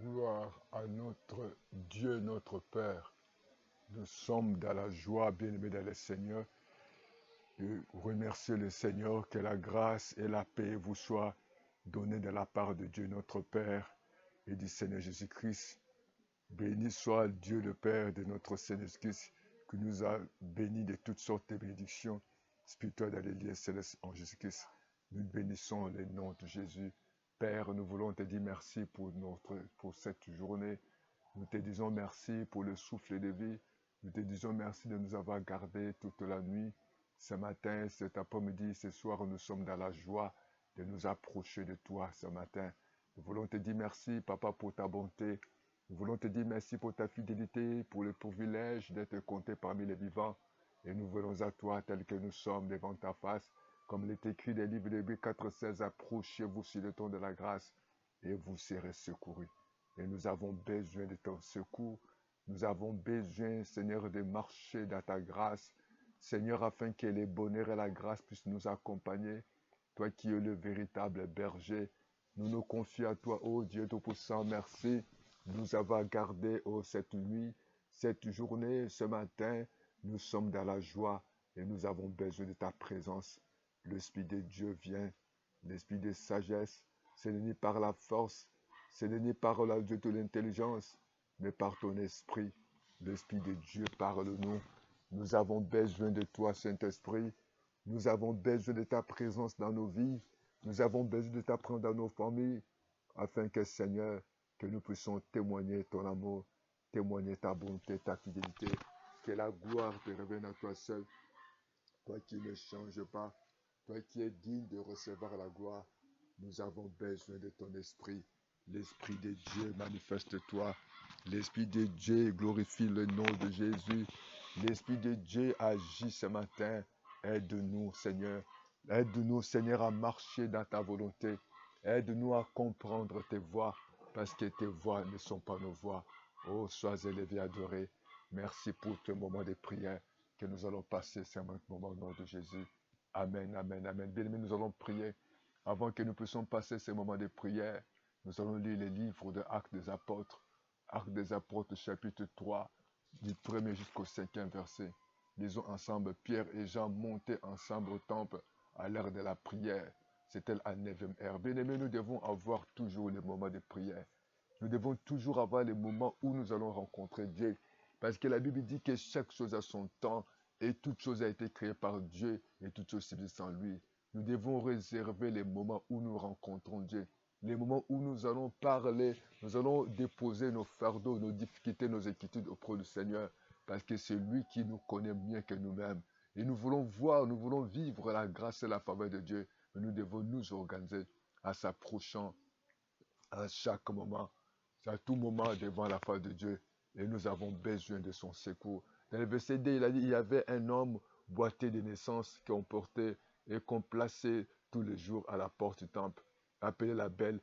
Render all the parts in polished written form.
Gloire à notre Dieu, notre Père. Nous sommes dans la joie, bien-aimés dans le Seigneur, de remercier le Seigneur, que la grâce et la paix vous soient données de la part de Dieu, notre Père, et du Seigneur Jésus-Christ. Béni soit Dieu le Père de notre Seigneur Jésus-Christ, qui nous a bénis de toutes sortes de bénédictions spirituelles dans les lieux célestes en Jésus-Christ. Nous bénissons le nom de Jésus. Père, nous voulons te dire merci pour cette journée. Nous te disons merci pour le souffle de vie. Nous te disons merci de nous avoir gardés toute la nuit. Ce matin, cet après-midi, ce soir, nous sommes dans la joie de nous approcher de toi ce matin. Nous voulons te dire merci, Papa, pour ta bonté. Nous voulons te dire merci pour ta fidélité, pour le privilège d'être compté parmi les vivants. Et nous venons à toi tel que nous sommes devant ta face. Comme il est écrit dans le livre de Hébreux 4,16, approchez-vous sur le ton de la grâce et vous serez secourus. Et nous avons besoin de ton secours. Nous avons besoin, Seigneur, de marcher dans ta grâce. Seigneur, afin que les bonheurs et la grâce puissent nous accompagner. Toi qui es le véritable berger, nous nous confions à toi, ô Dieu Tout-Puissant. Merci de nous avoir gardés, cette nuit, cette journée, ce matin. Nous sommes dans la joie et nous avons besoin de ta présence. L'Esprit de Dieu vient, l'Esprit de sagesse. Ce n'est ni par la force, ce n'est ni par la Dieu de l'intelligence, mais par ton esprit. L'Esprit de Dieu parle-nous. Nous avons besoin de toi, Saint-Esprit. Nous avons besoin de ta présence dans nos vies. Nous avons besoin de ta présence dans nos familles, afin que, Seigneur, que nous puissions témoigner ton amour, témoigner ta bonté, ta fidélité. Que la gloire te revienne à toi seul. Toi qui ne changes pas, toi qui es digne de recevoir la gloire, nous avons besoin de ton esprit. L'Esprit de Dieu, manifeste-toi. L'Esprit de Dieu glorifie le nom de Jésus. L'Esprit de Dieu agit ce matin. Aide-nous, Seigneur. Aide-nous, Seigneur, à marcher dans ta volonté. Aide-nous à comprendre tes voies, parce que tes voies ne sont pas nos voies. Oh, sois élevé, adoré. Merci pour ce moment de prière que nous allons passer ce moment au nom de Jésus. Amen, amen, amen. Bien-aimés, nous allons prier. Avant que nous puissions passer ce moment de prière, nous allons lire les livres de Actes des Apôtres. Actes des Apôtres, chapitre 3, du 1er jusqu'au 5e verset. Lisons ensemble. Pierre et Jean montaient ensemble au temple à l'heure de la prière. C'était à 9e heure. Bien-aimés, nous devons avoir toujours les moments de prière. Nous devons toujours avoir les moments où nous allons rencontrer Dieu. Parce que la Bible dit que chaque chose a son temps et toute chose a été créée par Dieu et toute chose subsiste en lui. Nous devons réserver les moments où nous rencontrons Dieu. Les moments où nous allons parler, nous allons déposer nos fardeaux, nos difficultés, nos inquiétudes auprès du Seigneur. Parce que c'est lui qui nous connaît mieux que nous-mêmes. Et nous voulons voir, nous voulons vivre la grâce et la faveur de Dieu. Mais nous devons nous organiser à s'approchant à chaque moment, à tout moment devant la face de Dieu. Et nous avons besoin de son secours. Dans le verset 2, il a dit, il y avait un homme boité de naissance qu'on portait et qu'on plaçait tous les jours à la porte du temple, appelé la belle,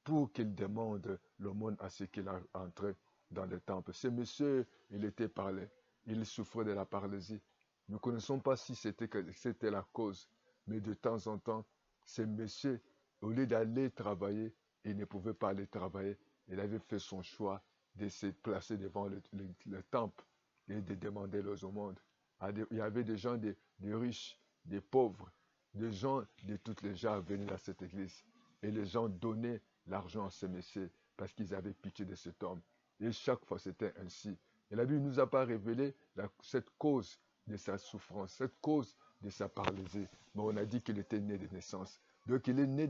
pour qu'il demande l'aumône à ceux qui entraient dans le temple. Ce monsieur, il était parlé, il souffrait de la paralysie. Nous ne connaissons pas si c'était la cause, mais de temps en temps, ce monsieur, au lieu d'aller travailler, il ne pouvait pas aller travailler. Il avait fait son choix de se placer devant le temple et de demander l'aumône. Il y avait des gens, des riches, des pauvres, des gens de toutes les gens venus dans cette église. Et les gens donnaient l'argent à ce monsieur parce qu'ils avaient pitié de cet homme. Et chaque fois, c'était ainsi. Et la Bible ne nous a pas révélé cette cause de sa souffrance, cette cause de sa paralysie. Mais on a dit qu'il était né de naissance. Donc il est né,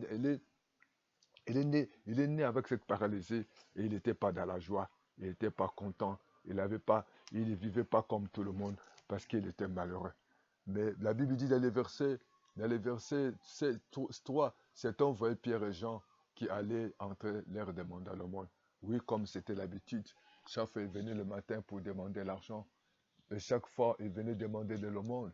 il est né avec cette paralysie et il n'était pas dans la joie. Il n'était pas content. Il ne vivait pas comme tout le monde parce qu'il était malheureux. Mais la Bible dit dans les versets 3, cet homme voyait Pierre et Jean qui allaient entre leur demander l'aumône. Oui, comme c'était l'habitude, chaque fois il venait le matin pour demander l'argent. Et chaque fois il venait demander de l'aumône.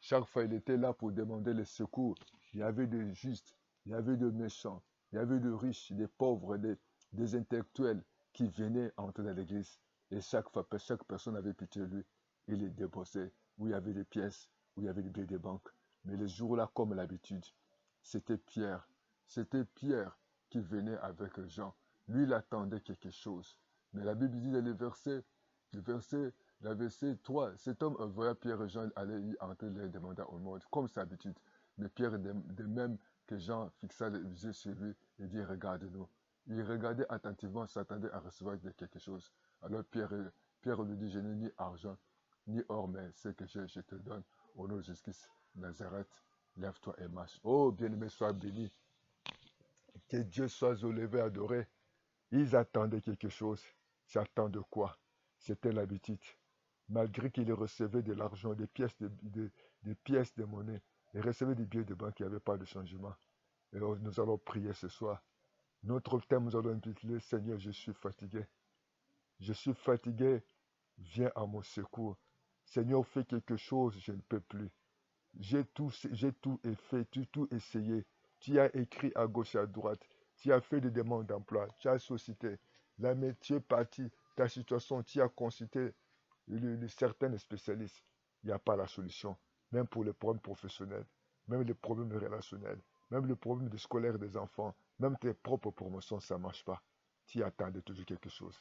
Chaque fois il était là pour demander le secours. Il y avait des justes, il y avait des méchants, il y avait des riches, des pauvres, des intellectuels qui venaient entrer dans l'église. Et chaque fois, chaque personne avait pitié de lui. Il les débaussait, où il y avait des pièces, où il y avait des billets de banque. Mais le jour-là, comme l'habitude, c'était Pierre. C'était Pierre qui venait avec Jean. Lui, il attendait quelque chose. Mais la Bible dit dans le verset 3, cet homme envoya Pierre et Jean aller y entrer les demander au monde, comme sa habitude. Mais Pierre, de même que Jean, fixa les yeux sur lui et dit, regarde-nous. Il regardait attentivement, s'attendait à recevoir quelque chose. Alors Pierre lui dit, je n'ai ni argent, ni or, mais ce que j'ai, je te donne. Au nom de Jésus-Christ, Nazareth, lève-toi et marche. Oh, bien-aimé, sois béni. Que Dieu soit élevé, adoré. Ils attendaient quelque chose. Tu attends de quoi? C'était l'habitude. Malgré qu'il recevait de l'argent, des pièces de monnaie, il recevait des billets de banque, il n'y avait pas de changement. Et nous allons prier ce soir. Notre thème, nous allons intituler Seigneur, je suis fatigué. Je suis fatigué, viens à mon secours. Seigneur, fais quelque chose, je ne peux plus. J'ai tout fait, tout essayé. Tu as écrit à gauche et à droite. Tu as fait des demandes d'emploi. Tu as sollicité. Là, mais tu es parti. Ta situation, tu as consulté certains spécialistes. Il n'y a pas la solution. Même pour les problèmes professionnels, même les problèmes relationnels, même les problèmes scolaires des enfants, même tes propres promotions, ça ne marche pas. Tu attendais toujours quelque chose.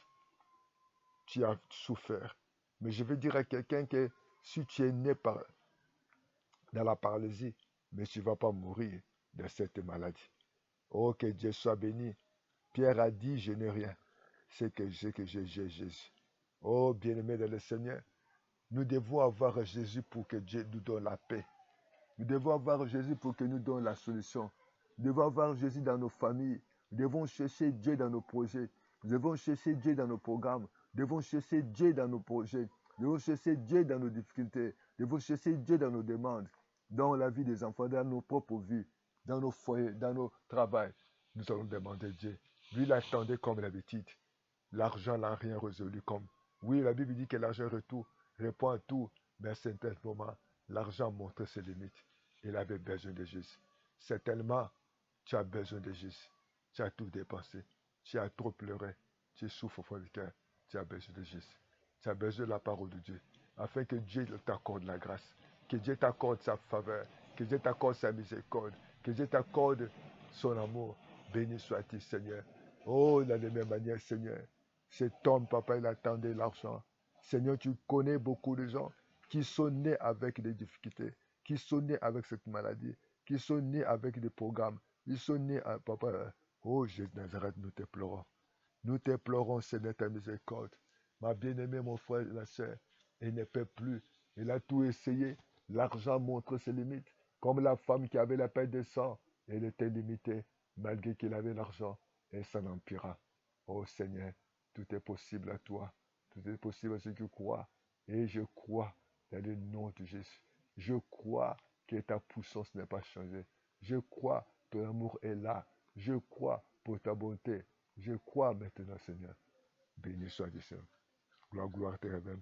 Tu as souffert. Mais je veux dire à quelqu'un que si tu es né dans la paralysie, mais tu ne vas pas mourir de cette maladie. Oh, que Dieu soit béni. Pierre a dit, je n'ai rien. C'est que j'ai Jésus. Oh, bien-aimé dans le Seigneur, nous devons avoir Jésus pour que Dieu nous donne la paix. Nous devons avoir Jésus pour que nous donne la solution. Nous devons avoir Jésus dans nos familles. Nous devons chercher Dieu dans nos projets. Nous devons chercher Dieu dans nos programmes. Nous devons chercher Dieu dans nos projets. Nous devons chercher Dieu dans nos difficultés. Nous devons chercher Dieu dans nos demandes, dans la vie des enfants, dans nos propres vies, dans nos foyers, dans nos travails. Nous allons demander Dieu. Lui, il attendait comme d'habitude. L'argent n'a rien résolu comme. Oui, la Bible dit que l'argent répond à tout, mais à certains moments, l'argent montre ses limites. Il avait besoin de Jésus. Certainement, tu as besoin de Jésus. Tu as tout dépensé. Tu as trop pleuré. Tu souffres au fond du cœur. Tu as besoin de Jésus. Tu as besoin de la parole de Dieu. Afin que Dieu t'accorde la grâce. Que Dieu t'accorde sa faveur. Que Dieu t'accorde sa miséricorde. Que Dieu t'accorde son amour. Béni soit-il, Seigneur. Oh, de la même manière, Seigneur. Cet homme, papa, il attendait l'argent. Seigneur, tu connais beaucoup de gens qui sont nés avec des difficultés, qui sont nés avec cette maladie, qui sont nés avec des programmes, ils sont nés, papa. Oh Jésus de Nazareth, nous te pleurons. Nous te pleurons, Seigneur, ta miséricorde. Ma bien-aimée, mon frère et la sœur, il ne peut plus. Il a tout essayé. L'argent montre ses limites. Comme la femme qui avait la peine de sang, elle était limitée, malgré qu'il avait l'argent, et ça n'empira. Oh Seigneur, tout est possible à toi. Tout est possible à ceux qui croient. Et je crois dans le nom de Jésus. Je crois que ta puissance n'est pas changée. Je crois que ton amour est là. Je crois pour ta bonté. Je crois maintenant, Seigneur. Béni soit Dieu, Seigneur. Gloire te révèle.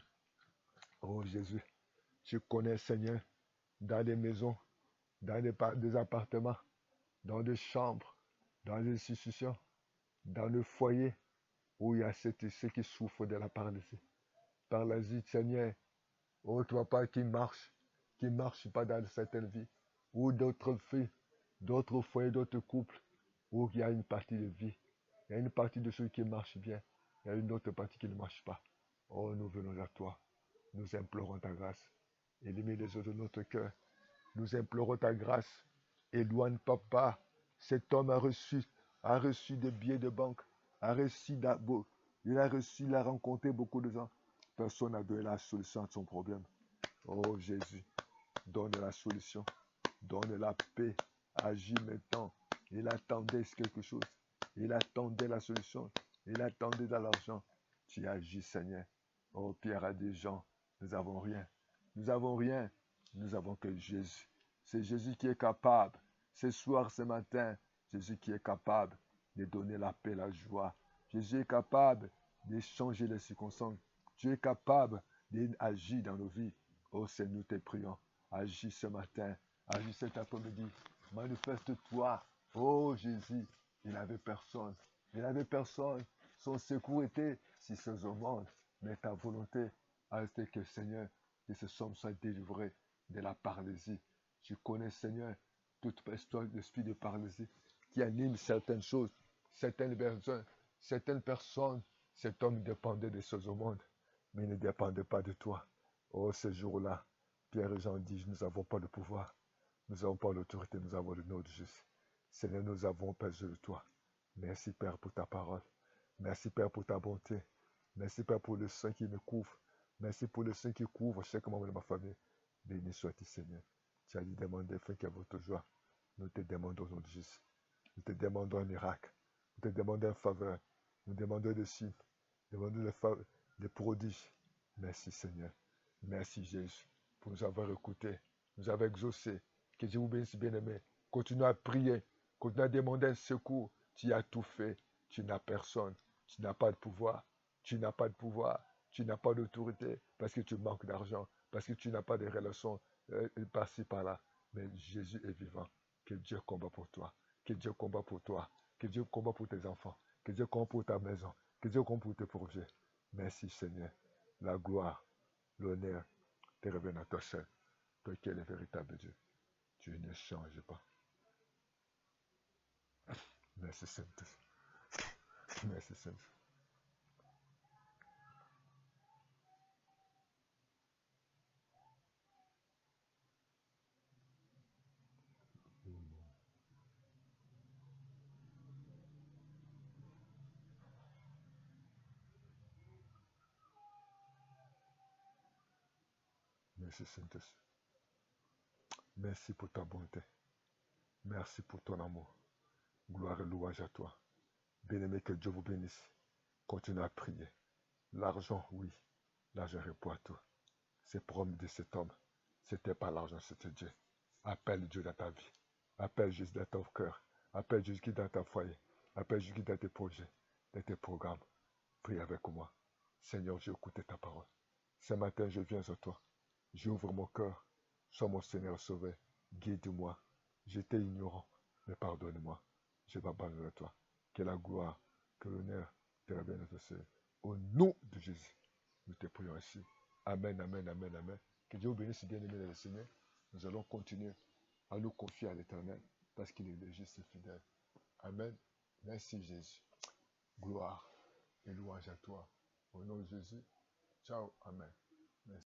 Oh Jésus, tu connais, Seigneur, dans les maisons, dans des appartements, dans des chambres, dans des institutions, dans le foyer où il y a ceux qui souffrent de la paralysie. Paralysie, Seigneur, oh toi pas qui ne marche pas dans certaines vies, ou d'autres filles, d'autres foyers, d'autres couples, où il y a une partie de vie, il y a une partie de ceux qui marchent bien, il y a une autre partie qui ne marche pas. Oh, nous venons à toi, nous implorons ta grâce, élimine les autres de notre cœur, nous implorons ta grâce, éloigne papa, cet homme a reçu des billets de banque, il a reçu, il a rencontré beaucoup de gens, personne n'a donné la solution à son problème. Oh Jésus, donne la solution, donne la paix, agis maintenant. Il attendait quelque chose, il attendait la solution, il attendait de l'argent. Tu agis, Seigneur. Oh Pierre a dit, Jean, nous n'avons rien. Nous n'avons rien, nous avons que Jésus. C'est Jésus qui est capable, ce soir, ce matin, Jésus qui est capable de donner la paix, la joie. Jésus est capable de changer les circonstances. Tu es capable d'agir dans nos vies. Oh Seigneur, nous te prions. Agis ce matin, agis cet après-midi. Manifeste-toi. Oh Jésus, il n'avait personne. Il n'avait personne. Son secours était si c'est au monde. Mais ta volonté a été que Seigneur, que ce homme soit délivré de la paralysie. Tu connais, Seigneur, toute histoire d'esprit de paralysie qui anime certaines choses, certaines personnes. Certaines personnes, cet homme dépendait des choses au monde, mais il ne dépendait pas de toi. Oh, ce jour-là, Pierre et Jean disent, nous n'avons pas le pouvoir, nous n'avons pas l'autorité, nous avons le nom de Jésus. Seigneur, nous avons besoin de toi. Merci Père pour ta parole. Merci Père pour ta bonté. Merci Père pour le sang qui me couvre. Merci pour le sang qui couvre chaque membre de ma famille. Béni sois-tu Seigneur. Tu as dit demander afin qu'il y ait votre joie. Nous te demandons au nom de Jésus. Nous te demandons un miracle. Nous te demandons une faveur. Nous demandons des signes. Nous demandons des prodiges. Merci Seigneur. Merci Jésus pour nous avoir écoutés, nous avoir exaucés. Que Dieu vous bénisse, bien-aimés. Continuez à prier. Continuez à demander un secours. Tu as tout fait. Tu n'as personne. Tu n'as pas de pouvoir. Tu n'as pas de pouvoir. Tu n'as pas d'autorité parce que tu manques d'argent. Parce que tu n'as pas de relations par-ci, par-là. Mais Jésus est vivant. Que Dieu combat pour toi. Que Dieu combat pour toi. Que Dieu combat pour tes enfants. Que Dieu combat pour ta maison. Que Dieu combat pour tes projets. Merci Seigneur. La gloire, l'honneur te reviennent à toi seul. Toi qui es le véritable Dieu. Tu ne changes pas. Merci Saint-Esprit. Merci Saint-Esprit. Merci Saint-Esprit. Merci pour ta bonté. Merci pour ton amour. Gloire et louange à toi. Bien-aimé, que Dieu vous bénisse. Continuez à prier. L'argent, oui. L'argent répond à tout. C'est promis de cet homme. C'était pas l'argent, c'était Dieu. Appelle Dieu dans ta vie. Appelle Jésus dans ton cœur. Appelle Jésus qui est dans ta foyer. Appelle Jésus qui est dans tes projets, dans tes programmes. Prie avec moi. Seigneur, j'ai écouté ta parole. Ce matin, je viens à toi. J'ouvre mon cœur. Sois mon Seigneur sauvé. Guide-moi. J'étais ignorant, mais pardonne-moi. Je m'abandonne à toi. Que la gloire, que l'honneur te revienne à toi seul. Au nom de Jésus, nous te prions ainsi. Amen, amen, amen, amen. Que Dieu vous bénisse, bien-aimés dans le Seigneur. Nous allons continuer à nous confier à l'Éternel parce qu'il est le juste et fidèle. Amen. Merci Jésus. Gloire et louange à toi. Au nom de Jésus. Ciao. Amen.